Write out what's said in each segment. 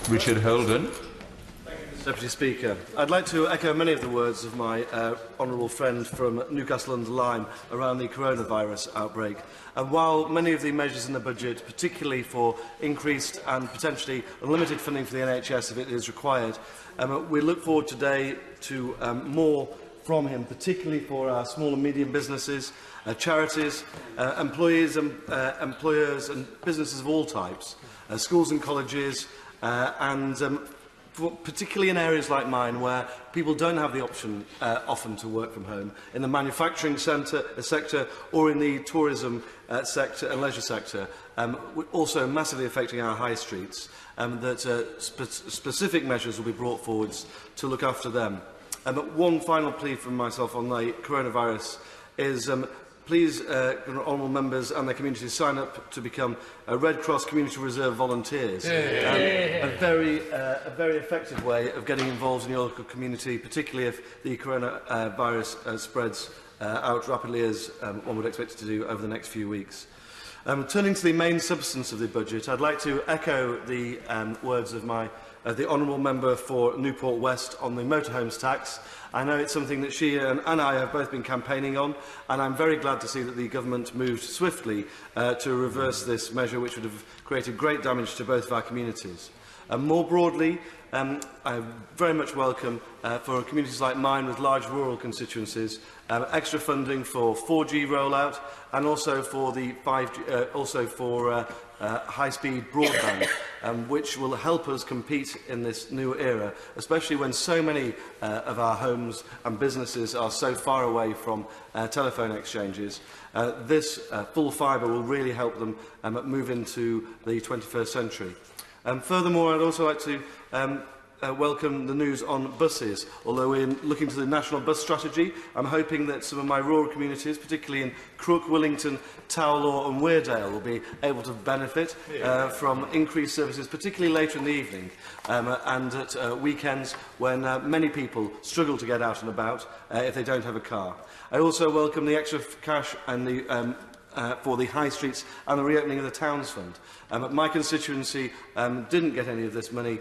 Richard Holden. Deputy Speaker, I'd like to echo many of the words of my honourable friend from Newcastle-under-Lyme around the coronavirus outbreak. And while many of the measures in the budget, particularly for increased and potentially unlimited funding for the NHS if it is required, we look forward today to more from him, particularly for our small and medium businesses, charities, employers and businesses of all types, schools and colleges, particularly in areas like mine where people don't have the option often to work from home, in the manufacturing sector or in the tourism sector and leisure sector, also massively affecting our high streets, specific measures will be brought forwards to look after them. But one final plea from myself on the coronavirus is please, honourable members and their communities, sign up to become Red Cross Community Reserve volunteers. A very effective way of getting involved in your local community, particularly if the coronavirus spreads out rapidly, as one would expect it to do over the next few weeks. Turning to the main substance of the budget, I'd like to echo the words of the honourable member for Newport West on the motorhomes tax. I know it's something that she and I have both been campaigning on, and I'm very glad to see that the government moved swiftly to reverse this measure, which would have created great damage to both of our communities. More broadly, I very much welcome, for communities like mine with large rural constituencies, extra funding for 4G rollout and also for the 5G, high-speed broadband, which will help us compete in this new era, especially when so many of our homes and businesses are so far away from telephone exchanges. This full fibre will really help them move into the 21st century. Furthermore, I'd also like to welcome the news on buses. Although we're looking to the national bus strategy, I'm hoping that some of my rural communities, particularly in Crook, Willington, Towlaw and Weardale, will be able to benefit from increased services, particularly later in the evening and at weekends when many people struggle to get out and about if they don't have a car. I also welcome the extra cash and the for the high streets and the reopening of the Towns Fund. My constituency didn't get any of this money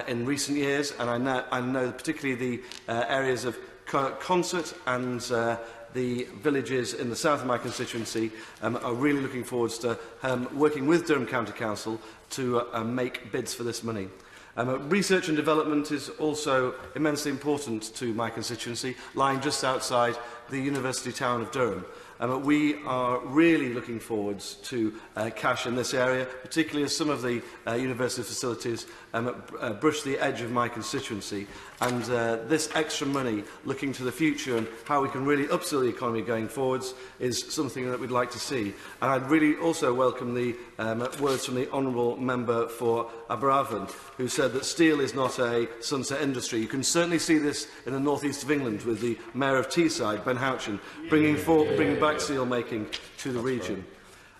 in recent years, and I know particularly the areas of Concert and the villages in the south of my constituency are really looking forward to working with Durham County Council to make bids for this money. Research and development is also immensely important to my constituency, lying just outside the university town of Durham. We are really looking forward to cash in this area, particularly as some of the university facilities brush the edge of my constituency. And this extra money, looking to the future and how we can really upskill the economy going forwards, is something that we'd like to see. And I'd really also welcome the words from the honourable member for Aberavon, who said that steel is not a sunset industry. You can certainly see this in the north east of England with the Mayor of Teesside, Ben Houchin, bringing back steel making to the region.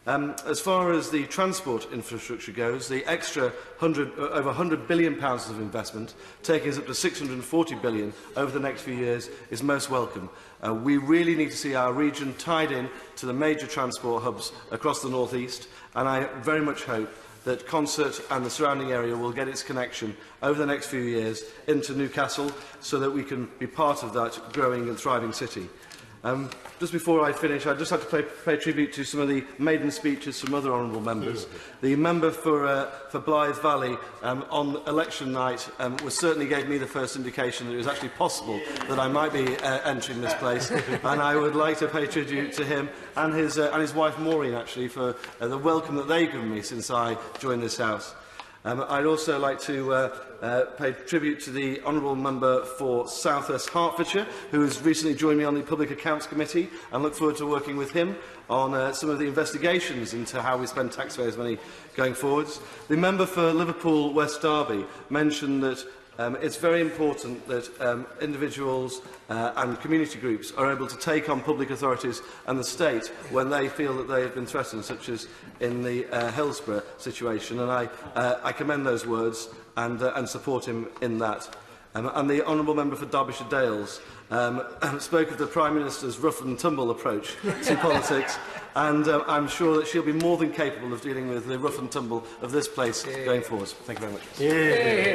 As far as the transport infrastructure goes, the extra over £100 billion of investment, taking us up to £640 billion over the next few years, is most welcome. We really need to see our region tied in to the major transport hubs across the north east, and I very much hope that Concert and the surrounding area will get its connection over the next few years into Newcastle so that we can be part of that growing and thriving city. Just before I finish, I just have to pay tribute to some of the maiden speeches from other honourable members. The member for Blythe Valley on election night certainly gave me the first indication that it was actually possible that I might be entering this place, and I would like to pay tribute to him and his wife Maureen, actually, for the welcome that they've given me since I joined this House. I'd also like to pay tribute to the honourable member for South West Hertfordshire, who has recently joined me on the Public Accounts Committee, and look forward to working with him on some of the investigations into how we spend taxpayers' money going forwards. The member for Liverpool West Derby mentioned that it's very important that individuals and community groups are able to take on public authorities and the state when they feel that they have been threatened, such as in the Hillsborough situation. And I commend those words and support him in that. And the honourable member for Derbyshire Dales spoke of the Prime Minister's rough and tumble approach to politics. and I'm sure that she'll be more than capable of dealing with the rough and tumble of this place going forward. Thank you very much. Yeah.